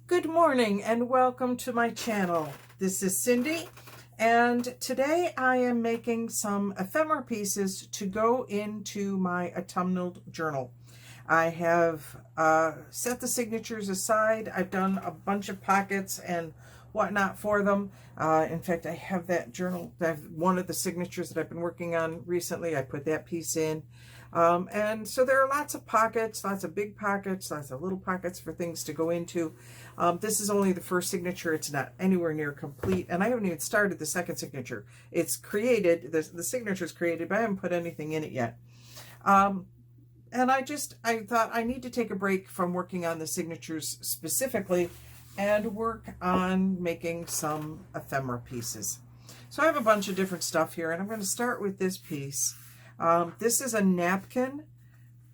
Good morning and welcome to my channel. This is Cindy, and today I am making some ephemera pieces to go into my autumnal journal. I have set the signatures aside. I've done a bunch of pockets and whatnot for them. In fact, I have that journal, one of the signatures that I've been working on recently. I put that piece in. And so there are lots of pockets, lots of big pockets, lots of little pockets for things to go into. This is only the first signature. It's not anywhere near complete, and I haven't even started the second signature. It's created, the signature is created, but I haven't put anything in it yet. And I thought I need to take a break from working on the signatures specifically and work on making some ephemera pieces. So I have a bunch of different stuff here, and I'm going to start with this piece. This is a napkin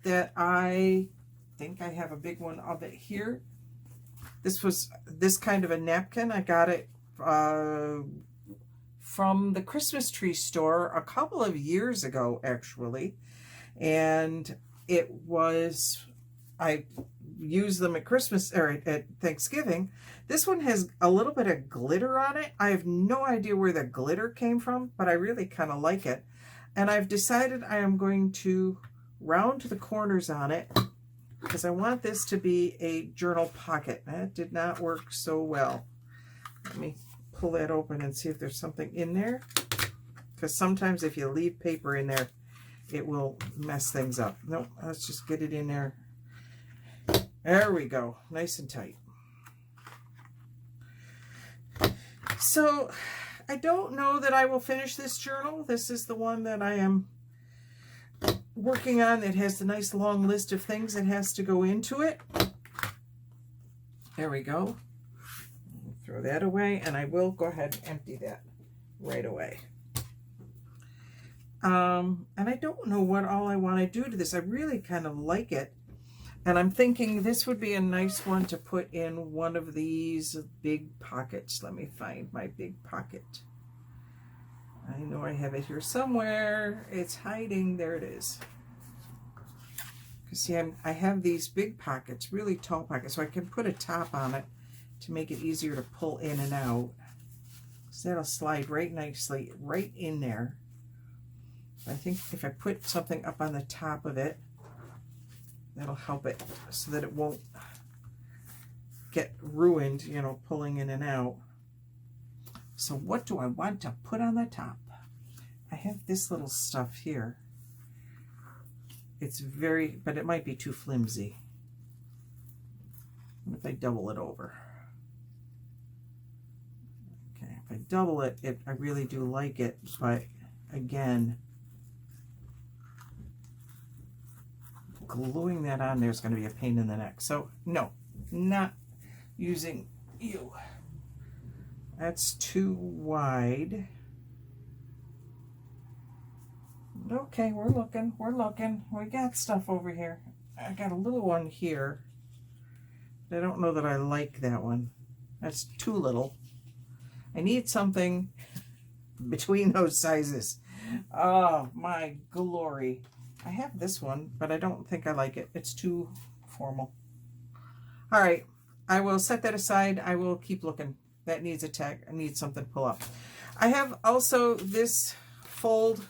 that I think I have a big one of it here. This was this kind of a napkin. I got it from the Christmas tree store a couple of years ago, actually. And it was, I used them at Christmas or at Thanksgiving. This one has a little bit of glitter on it. I have no idea where the glitter came from, but I really kind of like it. And I've decided I am going to round the corners on it because I want this to be a journal pocket. That did not work so well. Let me pull that open and see if there's something in there, because sometimes if you leave paper in there, it will mess things up. Nope, let's just get it in there. There we go, nice and tight. So I don't know that I will finish this journal. This is the one that I am working on. It has a nice long list of things that has to go into it. There we go. Throw that away, and I will go ahead and empty that right away. And I don't know what all I want to do to this. I really kind of like it. And I'm thinking this would be a nice one to put in one of these big pockets. Let me find my big pocket. I know I have it here somewhere. It's hiding. There it is. See, I have these big pockets, really tall pockets, so I can put a top on it to make it easier to pull in and out. So that'll slide right nicely right in there. I think if I put something up on the top of it, that'll help it so that it won't get ruined, you know, pulling in and out. So what do I want to put on the top? I have this little stuff here. It's very, but it might be too flimsy. What if I double it over? Okay, if I double it, I really do like it, but again, gluing that on there is going to be a pain in the neck. So no, not using you. That's too wide. Okay, we're looking. We got stuff over here. I got a little one here. I don't know that I like that one. That's too little. I need something between those sizes. Oh, my glory. I have this one, but I don't think I like it. It's too formal. All right, I will set that aside. I will keep looking. That needs a tag. I need something to pull up. I have also this fold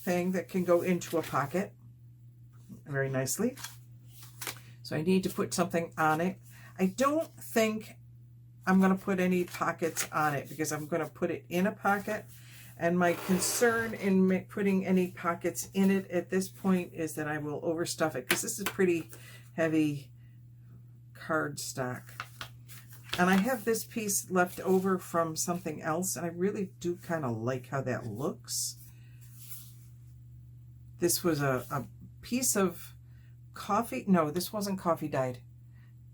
thing that can go into a pocket very nicely. So I need to put something on it. I don't think I'm going to put any pockets on it because I'm going to put it in a pocket. And my concern in putting any pockets in it at this point is that I will overstuff it because this is pretty heavy cardstock. And I have this piece left over from something else, and I really do kind of like how that looks. This was a piece of coffee. No, this wasn't coffee dyed.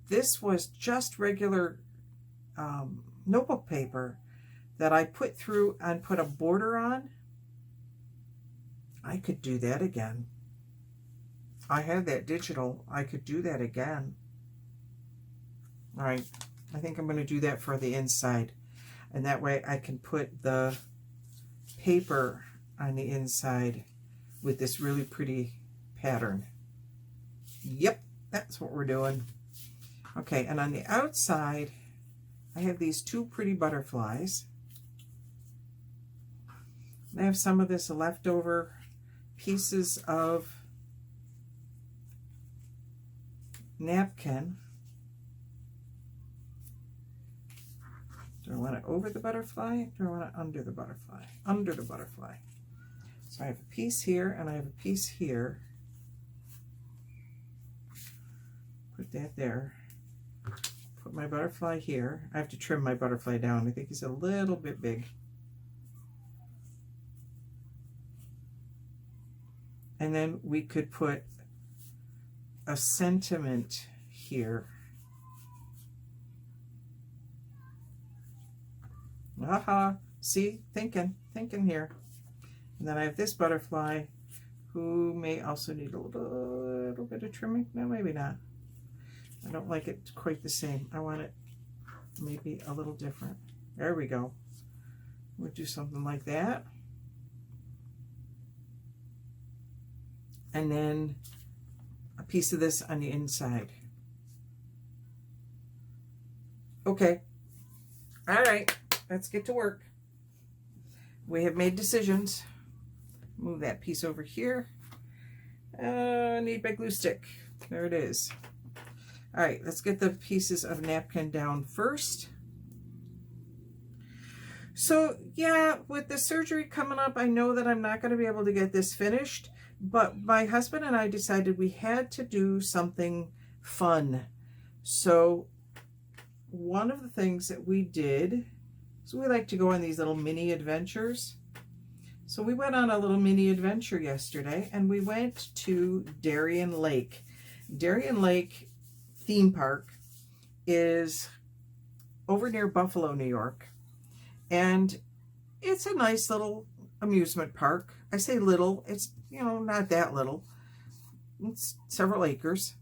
This was just regular notebook paper that I put through and put a border on. I could do that again. I had that digital. I could do that again. All right, I think I'm going to do that for the inside. And that way I can put the paper on the inside with this really pretty pattern. Yep, that's what we're doing. Okay, and on the outside, I have these two pretty butterflies. I have some of this leftover pieces of napkin. Do I want it over the butterfly? Do I want it under the butterfly? Under the butterfly. So I have a piece here and I have a piece here. Put that there. Put my butterfly here. I have to trim my butterfly down. I think he's a little bit big. And then we could put a sentiment here. Aha, see, thinking here. And then I have this butterfly who may also need a little bit of trimming. No, maybe not. I don't like it quite the same. I want it maybe a little different. There we go. We'll do something like that. And then a piece of this on the inside. Okay. All right. Let's get to work. We have made decisions. Move that piece over here. Need my glue stick. There it is. All right, let's get the pieces of napkin down first. So yeah, with the surgery coming up, I know that I'm not going to be able to get this finished, but my husband and I decided we had to do something fun. So one of the things that we did, so we like to go on these little mini adventures. So we went on a little mini adventure yesterday and we went to Darien Lake. Darien Lake theme park is over near Buffalo, New York. And it's a nice little amusement park. I say little, it's, you know, not that little. It's several acres.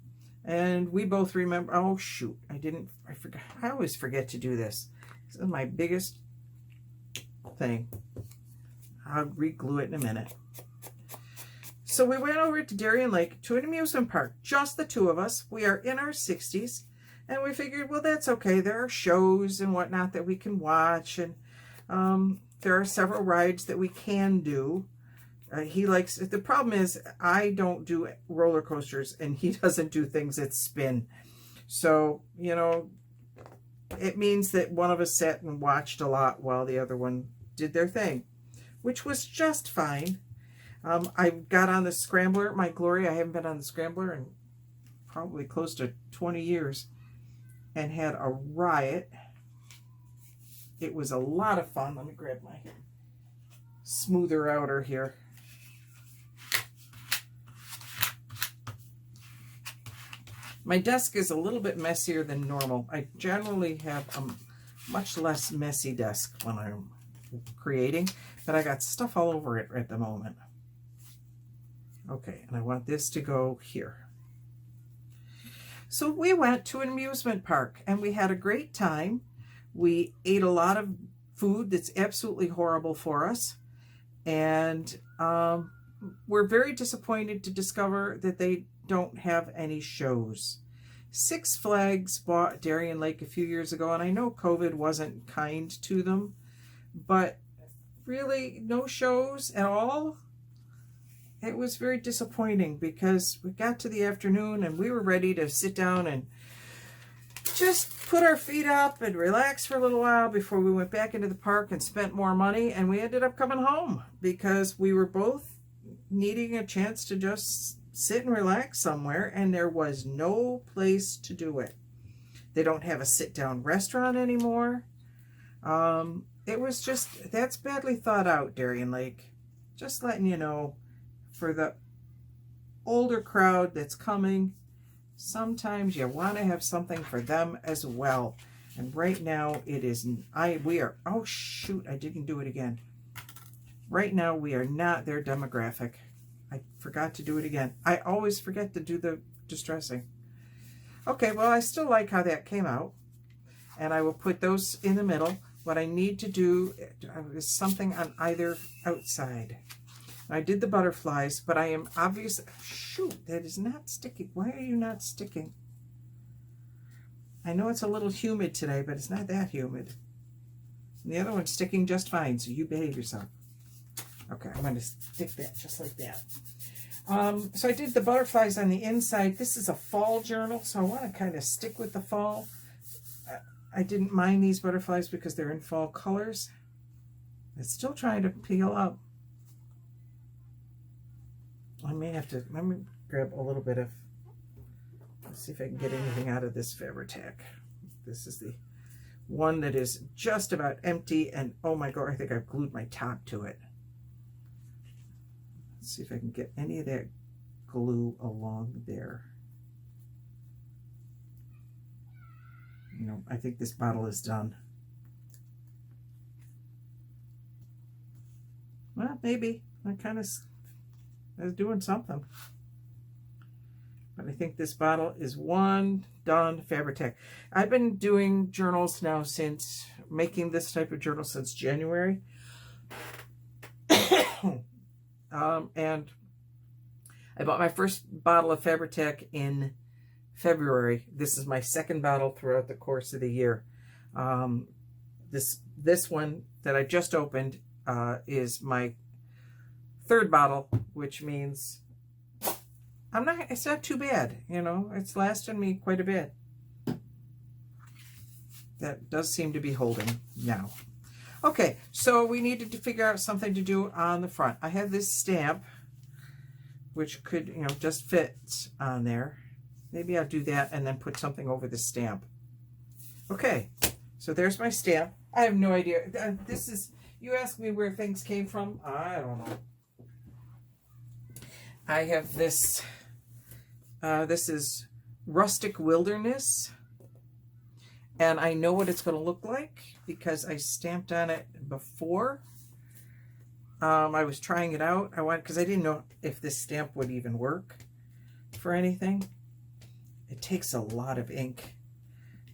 And we both remember, oh shoot, I forgot. I always forget to do this. This is my biggest thing. I'll re-glue it in a minute. So we went over to Darien Lake to an amusement park, just the two of us. We are in our 60s, and we figured, well, that's okay. There are shows and whatnot that we can watch, and there are several rides that we can do. He likes, the problem is I don't do roller coasters, and he doesn't do things that spin. So, you know, it means that one of us sat and watched a lot while the other one did their thing, which was just fine. I got on the Scrambler, my glory. I haven't been on the Scrambler in probably close to 20 years and had a riot. It was a lot of fun. Let me grab my smoother outer here. My desk is a little bit messier than normal. I generally have a much less messy desk when I'm creating, but I got stuff all over it at the moment. Okay, and I want this to go here. So we went to an amusement park and we had a great time. We ate a lot of food that's absolutely horrible for us. And we're very disappointed to discover that they don't have any shows. Six Flags bought Darien Lake a few years ago, and I know COVID wasn't kind to them, but really no shows at all. It was very disappointing because we got to the afternoon and we were ready to sit down and just put our feet up and relax for a little while before we went back into the park and spent more money. And we ended up coming home because we were both needing a chance to just sit and relax somewhere, and there was no place to do it. They don't have a sit-down restaurant anymore. It was just, that's badly thought out, Darien Lake. Just letting you know, for the older crowd that's coming, sometimes you want to have something for them as well. And right now it is, oh shoot, I didn't do it again. Right now we are not their demographic. I forgot to do it again. I always forget to do the distressing. Okay, well, I still like how that came out. And I will put those in the middle. What I need to do is something on either outside. I did the butterflies, but I am obviously, shoot, that is not sticking. Why are you not sticking? I know it's a little humid today, but it's not that humid. And the other one's sticking just fine, so you behave yourself. Okay, I'm going to stick that just like that. So I did the butterflies on the inside. This is a fall journal, so I want to kind of stick with the fall. I didn't mind these butterflies because they're in fall colors. It's still trying to peel up. I may have to, let me grab a little bit of, let's see if I can get anything out of this Fabri-Tac. This is the one that is just about empty, and oh my God, I think I've glued my top to it. Let's see if I can get any of that glue along there. You know, I think this bottle is done. Well, maybe. I kind of was doing something. But I think this bottle is one done Fabri-Tac. I've been doing journals now since, making this type of journal since January. And I bought my first bottle of Fabri-Tac in February. This is my second bottle throughout the course of the year. This one that I just opened is my third bottle, which means it's not too bad, you know, it's lasting me quite a bit. That does seem to be holding now. Okay, so we needed to figure out something to do on the front. I have this stamp, which could, you know, just fit on there. Maybe I'll do that and then put something over the stamp. Okay, so there's my stamp. I have no idea. This is, you ask me where things came from, I don't know. I have this, this is Rustic Wilderness. And I know what it's going to look like because I stamped on it before. I was trying it out. Because I didn't know if this stamp would even work for anything. It takes a lot of ink.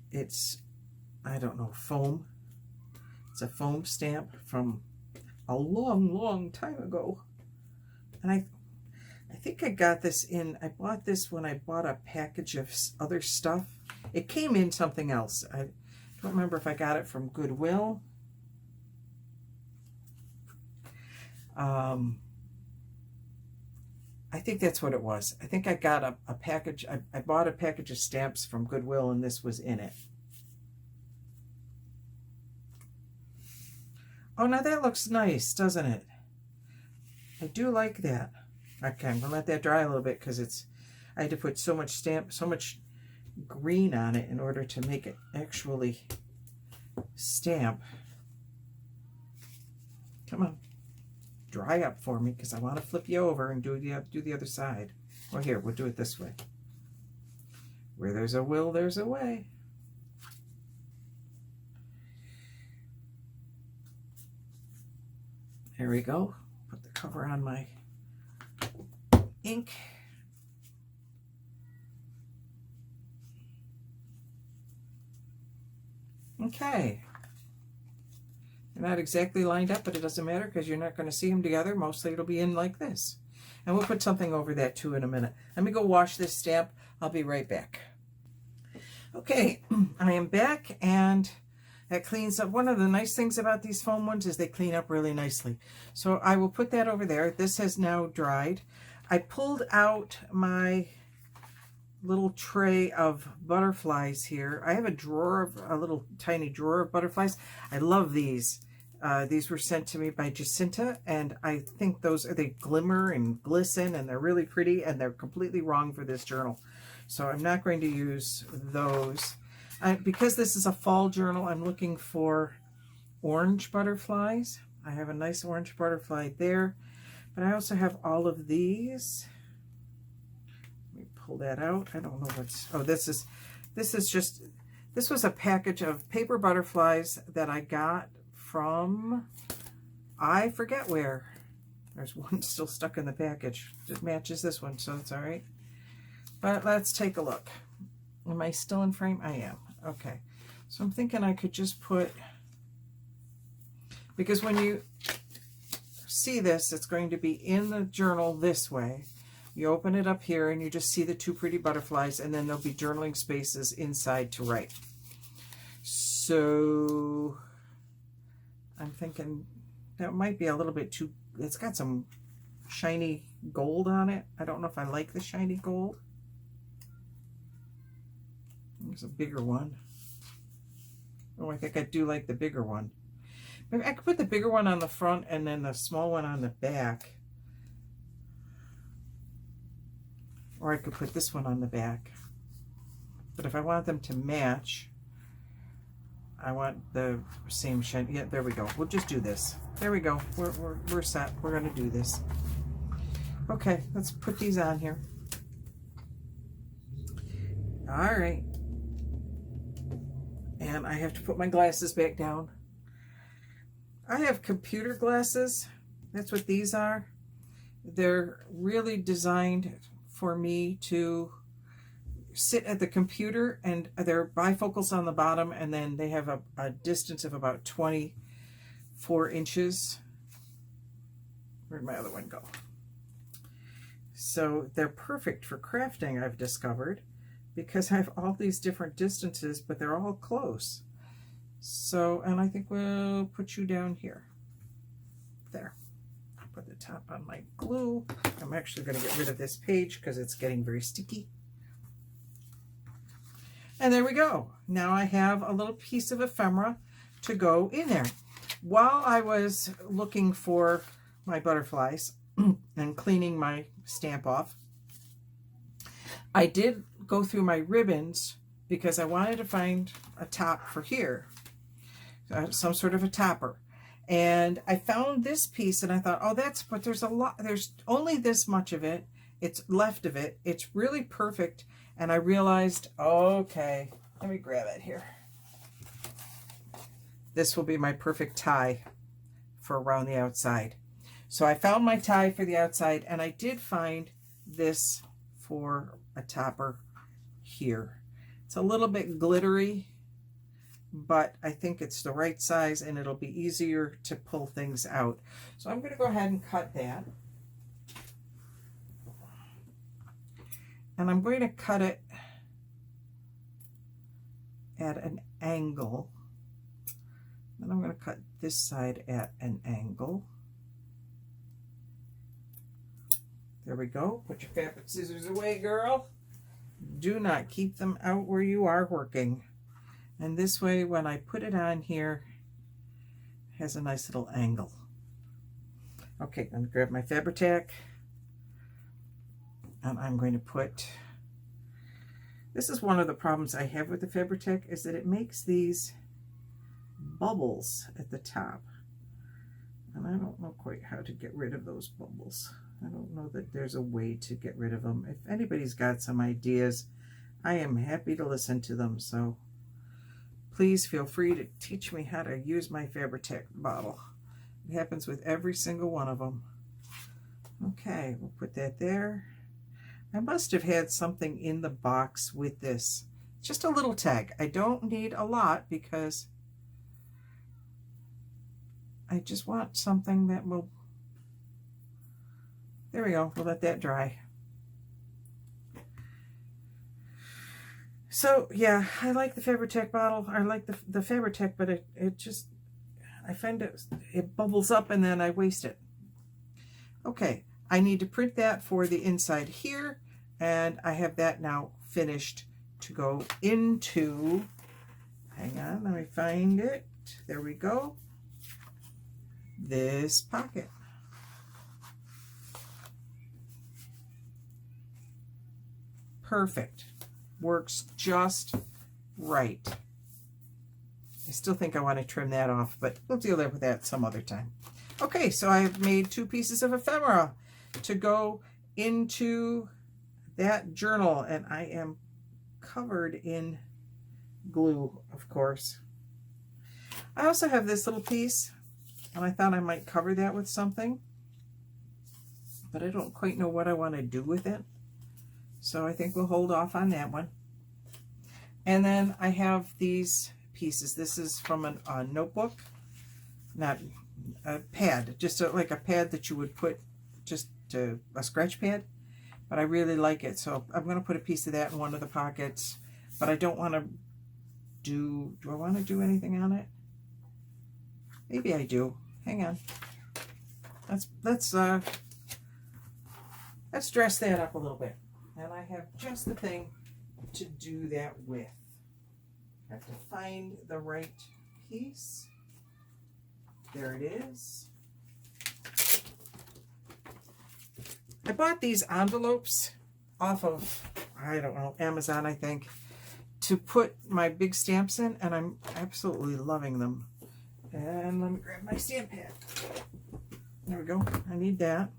It's, I don't know, foam. It's a foam stamp from a long, long time ago. And I think I got this in, I bought this when I bought a package of other stuff. It came in something else. I don't remember if I got it from Goodwill. I think that's what it was. I think I got a package. I bought a package of stamps from Goodwill and this was in it. Oh, now that looks nice, doesn't it? I do like that. Okay, I'm going to let that dry a little bit because I had to put so much green on it in order to make it actually stamp. Come on, dry up for me because I want to flip you over and do the other side. Well, here, we'll do it this way. Where there's a will, there's a way. There we go. Put the cover on my ink. Okay. They're not exactly lined up, but it doesn't matter because you're not going to see them together. Mostly it'll be in like this. And we'll put something over that too in a minute. Let me go wash this stamp. I'll be right back. Okay, I am back and that cleans up. One of the nice things about these foam ones is they clean up really nicely. So I will put that over there. This has now dried. I pulled out my little tray of butterflies here. I have a little tiny drawer of butterflies. I love these. These were sent to me by Jacinta, and I think they glimmer and glisten, and they're really pretty, and they're completely wrong for this journal. So I'm not going to use those. Because this is a fall journal, I'm looking for orange butterflies. I have a nice orange butterfly there, but I also have all of these. Pull that out. I don't know what's, oh, this was a package of paper butterflies that I got from, I forget where. There's one still stuck in the package. It matches this one, so it's all right. But let's take a look. Am I still in frame? I am. Okay. So I'm thinking I could just put, because when you see this, it's going to be in the journal this way. You open it up here and you just see the two pretty butterflies, and then there'll be journaling spaces inside to write. So I'm thinking that might be a little bit too, it's got some shiny gold on it. I don't know if I like the shiny gold. There's a bigger one. Oh, I think I do like the bigger one. Maybe I could put the bigger one on the front and then the small one on the back. Or I could put this one on the back. But if I want them to match, I want the same shine. Yeah, there we go. We'll just do this. There we go. We're set. We're going to do this. Okay, let's put these on here. All right. And I have to put my glasses back down. I have computer glasses. That's what these are. They're really designed for me to sit at the computer, and they're bifocals on the bottom, and then they have a distance of about 24 inches. Where'd my other one go? So they're perfect for crafting, I've discovered, because I have all these different distances, but they're all close. So, and I think we'll put you down here. There. I'll put the top on my glue. I'm actually going to get rid of this page because it's getting very sticky. And there we go. Now I have a little piece of ephemera to go in there. While I was looking for my butterflies and cleaning my stamp off, I did go through my ribbons because I wanted to find a top for here, some sort of a topper. And I found this piece and I thought, oh, but there's a lot, there's only this much of it. It's left of it. It's really perfect. And I realized, okay, let me grab it here. This will be my perfect tie for around the outside. So I found my tie for the outside, and I did find this for a topper here. It's a little bit glittery, but I think it's the right size and it'll be easier to pull things out. So I'm going to go ahead and cut that. And I'm going to cut it at an angle. And I'm going to cut this side at an angle. There we go. Put your fabric scissors away, girl. Do not keep them out where you are working. And this way, when I put it on here, it has a nice little angle. Okay, I'm going to grab my Fabri-Tac. And I'm going to put, this is one of the problems I have with the Fabri-Tac, is that it makes these bubbles at the top. And I don't know quite how to get rid of those bubbles. I don't know that there's a way to get rid of them. If anybody's got some ideas, I am happy to listen to them. So please feel free to teach me how to use my Fabri-Tac bottle. It happens with every single one of them. Okay, we'll put that there. I must have had something in the box with this. Just a little tag. I don't need a lot because I just want something that will, there we go, we'll let that dry. So yeah, I like the Fabri-Tac bottle. I like the Fabri-Tac, but it just, I find it bubbles up and then I waste it. Okay, I need to print that for the inside here, and I have that now finished to go into, hang on, let me find it. There we go. This pocket. Perfect. Works just right. I still think I want to trim that off, but we'll deal with that some other time. Okay, so I've made 2 pieces of ephemera to go into that journal, and I am covered in glue, of course. I also have this little piece, and I thought I might cover that with something, but I don't quite know what I want to do with it. So I think we'll hold off on that one. And then I have these pieces. This is from a notebook, not a pad, just like a pad that you would put, just a scratch pad. but I really like it. So I'm going to put a piece of that in one of the pockets, but I don't want to do I want to do anything on it? Maybe I do. Hang on. Let's dress that up a little bit. And I have just the thing to do that with. I have to find the right piece. There it is. I bought these envelopes off of, I don't know, Amazon, I think, to put my big stamps in, and I'm absolutely loving them. And let me grab my stamp pad. There we go. I need that.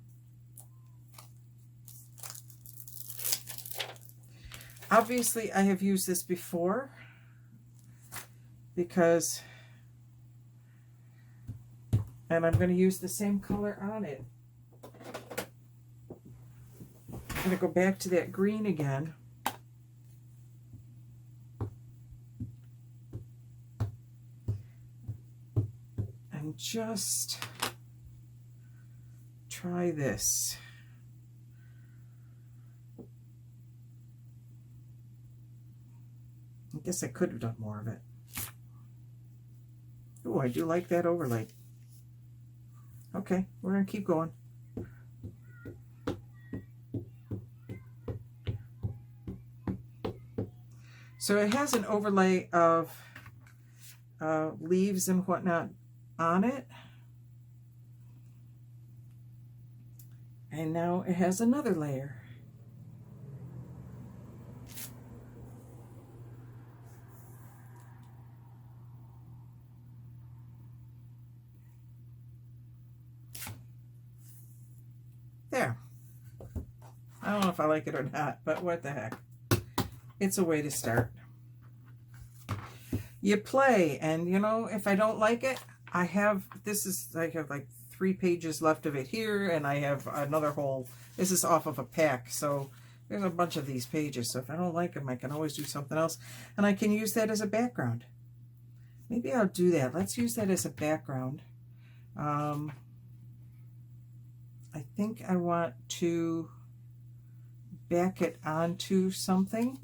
Obviously, I have used this before because, and I'm going to use the same color on it. I'm going to go back to that green again. And just try this. I guess I could have done more of it. Oh, I do like that overlay. Okay, we're going to keep going. So it has an overlay of leaves and whatnot on it. And now it has another layer. There. I don't know if I like it or not, but what the heck. It's a way to start. You play, and you know, if I don't like it, I have like 3 pages left of it here, and I have another whole, this is off of a pack, so there's a bunch of these pages, so if I don't like them, I can always do something else, and I can use that as a background. Maybe I'll do that. Let's use that as a background. I think I want to back it onto something.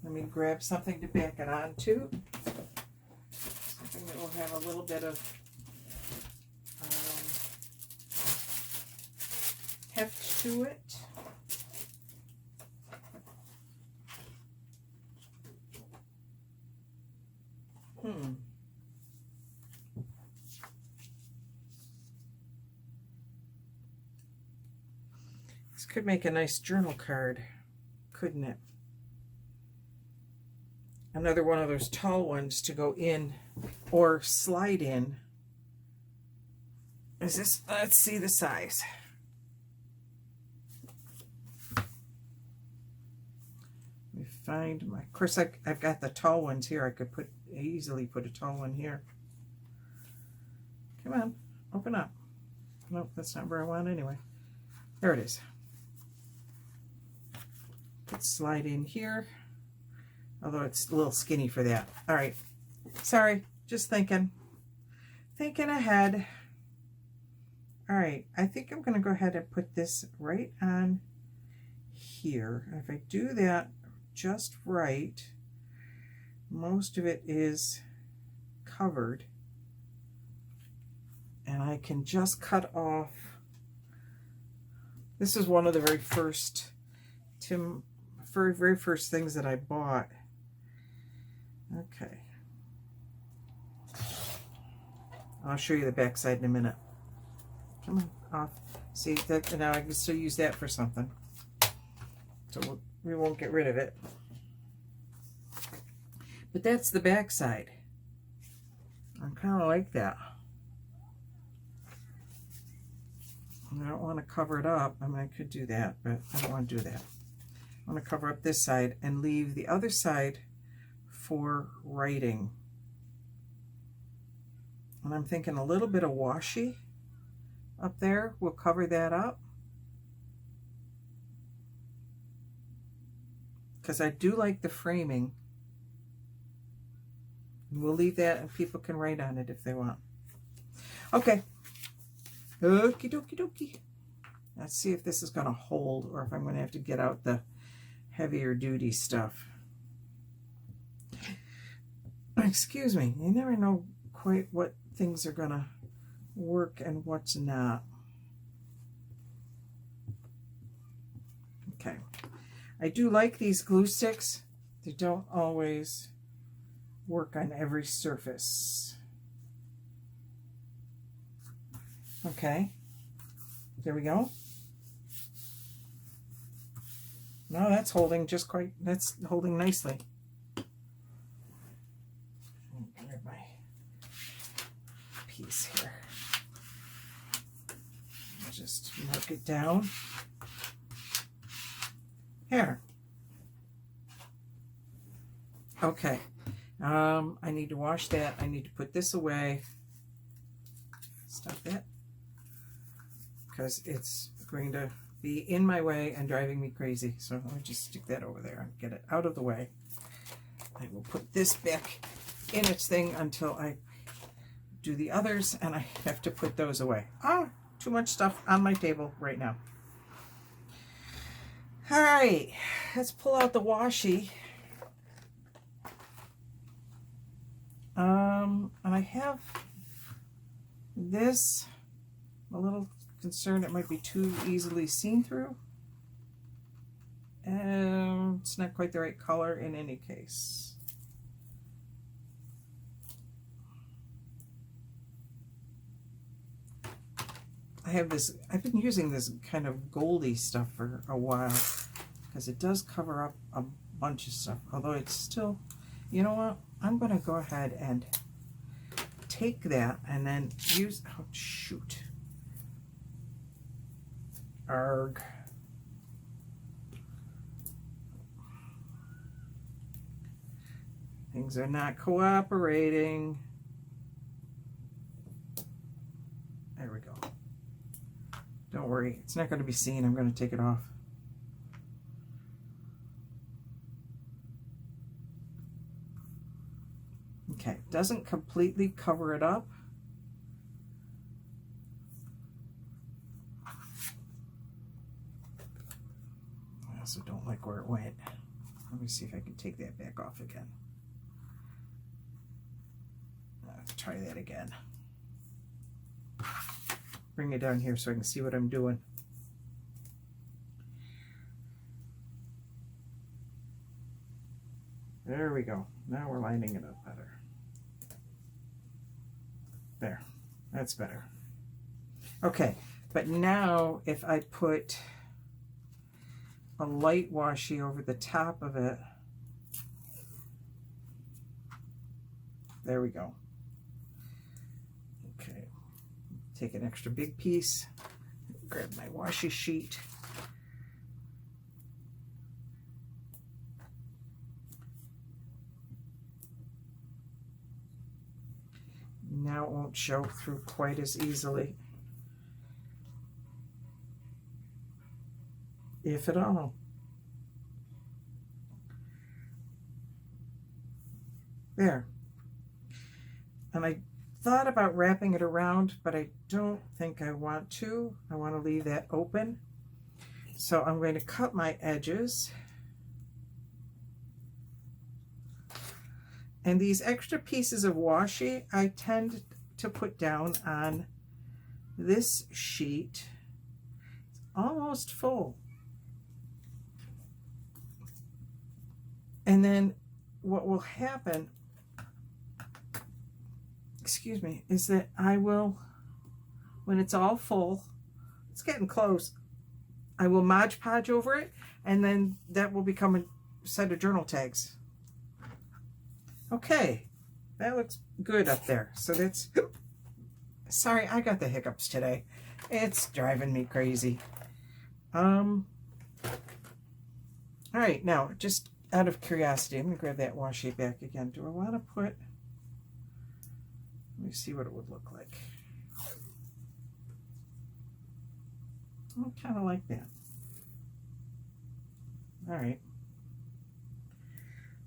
Let me grab something to back it onto. Something that will have a little bit of heft to it. This could make a nice journal card, couldn't it? Another one of those tall ones to go in or slide in. Is this, let's see the size. Let me find my, of course I've got the tall ones here. I could easily put a tall one here. Come on, open up. Nope, that's not where I want anyway. There it is. Let's slide in here, although it's a little skinny for that. All right, sorry, just thinking ahead. All right, I think I'm gonna go ahead and put this right on here. If I do that just right, most of it is covered, and I can just cut off. This is one of the very first very first things that I bought. Okay, I'll show you the back side in a minute. Come on, off. See that now I can still use that for something, so we won't get rid of it. But that's the back side. I kind of like that. I don't want to cover it up. I mean, I could do that, but I don't want to do that. I want to cover up this side and leave the other side for writing. And I'm thinking a little bit of washi up there will cover that up, because I do like the framing. And we'll leave that and people can write on it if they want. Okay. Okie dokie dokie. Let's see if this is going to hold or if I'm going to have to get out the heavier duty stuff. Excuse me, you never know quite what things are going to work and what's not. Okay, I do like these glue sticks. They don't always work on every surface. Okay, there we go. No, that's holding just quite, that's holding nicely. Grab my piece here. Just mark it down. Here. Okay. I need to wash that. I need to put this away. Stop that. Because it's going to be in my way and driving me crazy. So let me just stick that over there and get it out of the way. I will put this back in its thing until I do the others, and I have to put those away. Ah, too much stuff on my table right now. All right, let's pull out the washi. And I have this, a little concerned it might be too easily seen through. And it's not quite the right color in any case. I have this, I've been using this kind of goldy stuff for a while because it does cover up a bunch of stuff, although it's still, you know what, I'm going to go ahead and take that and then use, oh shoot, arg. Things are not cooperating. There we go. Don't worry, it's not going to be seen. I'm going to take it off. Okay, doesn't completely cover it up. I also don't like where it went. Let me see if I can take that back off again. Let's try that again. Bring it down here so I can see what I'm doing. There we go. Now we're lining it up better. There, that's better. Okay, but now if I put a light washi over the top of it, there we go. Okay, take an extra big piece, grab my washi sheet. Now it won't show through quite as easily, if at all. There. And I thought about wrapping it around, but I don't think I want to. I want to leave that open. So I'm going to cut my edges. And these extra pieces of washi, I tend to put down on this sheet. It's almost full. And then what will happen, excuse me, is that I will, when it's all full, it's getting close, I will Mod Podge over it, and then that will become a set of journal tags. Okay, that looks good up there. So that's, sorry, I got the hiccups today. It's driving me crazy. All right, now just out of curiosity, I'm gonna grab that washi back again. Do I want to put, let me see what it would look like. I kind of like that. All right,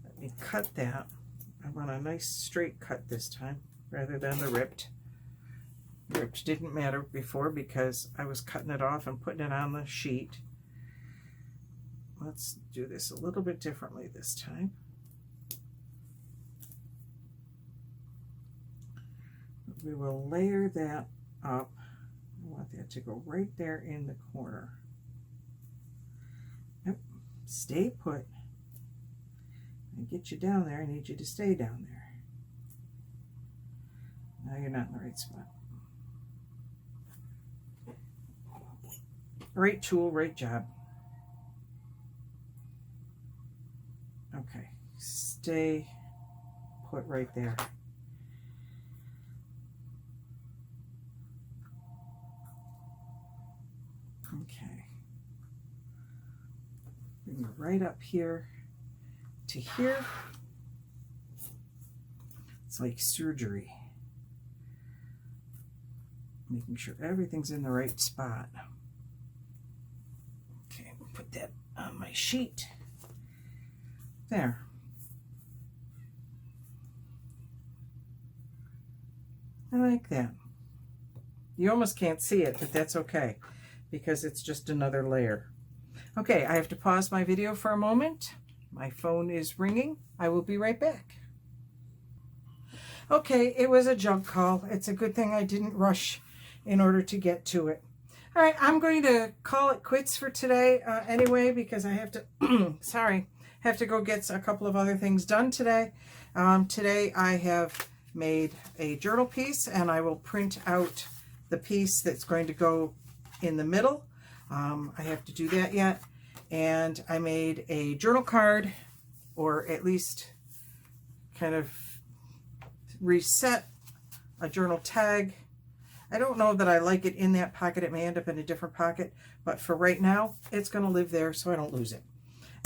let me cut that. I want a nice straight cut this time rather than the ripped. which didn't matter before because I was cutting it off and putting it on the sheet. Let's do this a little bit differently this time. We will layer that up. I want that to go right there in the corner. Yep. Stay put. I get you down there. I need you to stay down there. Now you're not in the right spot. Right tool, right job. Okay, stay put right there. Okay. Bring it right up here to here. It's like surgery. Making sure everything's in the right spot. Okay, put that on my sheet. There. I like that. You almost can't see it, but that's okay because it's just another layer. Okay, I have to pause my video for a moment. My phone is ringing. I will be right back. Okay, it was a junk call. It's a good thing I didn't rush in order to get to it. All right, I'm going to call it quits for today anyway because I have to, have to go get a couple of other things done today. Today I have made a journal piece and I will print out the piece that's going to go in the middle. I have to do that yet. And I made a journal card, or at least kind of reset a journal tag. I don't know that I like it in that pocket. It may end up in a different pocket, but for right now, it's going to live there so I don't lose it.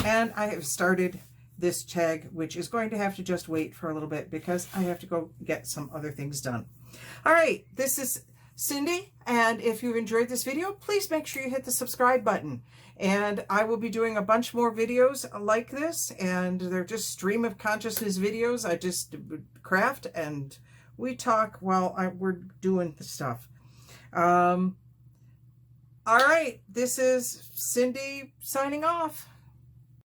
And I have started this tag, which is going to have to just wait for a little bit because I have to go get some other things done. All right, this is Cindy, and if you enjoyed this video, please make sure you hit the subscribe button. And I will be doing a bunch more videos like this, and they're just stream of consciousness videos. I just craft and we talk while we're doing the stuff. All right, this is Cindy signing off.